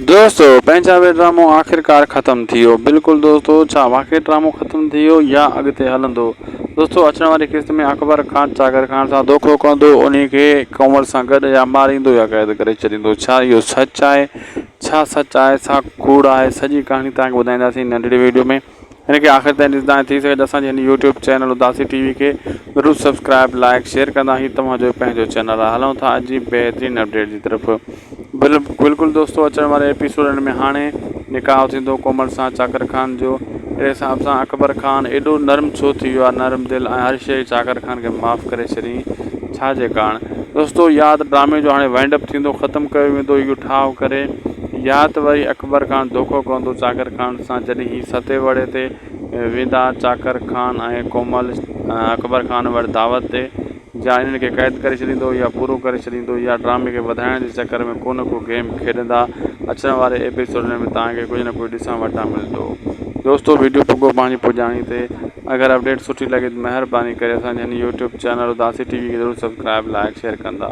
दोस्तों पंहिंजा बि ड्रामो आख़िरकार ख़त्म थी वियो। बिल्कुलु दोस्तों, छा वाक़ई ड्रामो ख़त्म थी वियो या अॻिते हलंदो? दोस्तों अचण वारी क़िस्त में अकबर खान चाकर खान सां धोखो कंदो, उन्ही खे कंवर सां गॾु या मारींदो या क़ैद करे छॾींदो। छा इहो सच आहे? छा सच आहे, छा कूड़ आहे? सॼी कहाणी तव्हांखे ॿुधाईंदासीं नंढड़ी वीडियो में। हिन खे आख़िर ताईं ॾिसंदा, थी सघे त असांजे हिन यूट्यूब चैनल उदासी टीवी खे ज़रूरु सब्सक्राइब लाइक शेयर कंदा। ही तव्हांजो पंहिंजो चैनल आहे। हलूं था अॼु जी बहितरीन अपडेट जी तरफ़। बिल्कुलु दोस्तों, अचण वारे एपिसोडनि में हाणे निकाह थींदो कोमल सां चाकर खान जो। अहिड़े हिसाब सां अकबर खान एॾो नरम छो थी वियो आहे, नरम दिलि, ऐं हर शइ चाकर खान खे माफ़ु करे छॾी छाजे कारण? दोस्तों या त ड्रामे जो हाणे वाइंड अप थींदो, ख़त्मु कयो वेंदो इहो ठाह करे, या त वरी अकबर खान धोखो कंदो चाकर खान सां जॾहिं ही सते वड़े ते वेंदा चाकर खान ऐं कोमल अकबर खान वटि दावत ते, या इन्हनि खे क़ैद करे छॾींदो या पूरो करे छॾींदो, या ड्रामे खे वधाइण जे चकर में को न को गेम खेॾंदा। अचण वारे एपिसोडनि में तव्हांखे कुझु न कुझु ॾिसणु वटां मिलंदो। दोस्तों वीडियो पुॻो पंहिंजी पुॼाणी ते। अगरि अपडेट सुठी लॻे त महिरबानी करे असांजे हिन यूट्यूब चैनल उदासी टीवी खे ज़रूरु सब्सक्राइब लाइक शेयर कंदा।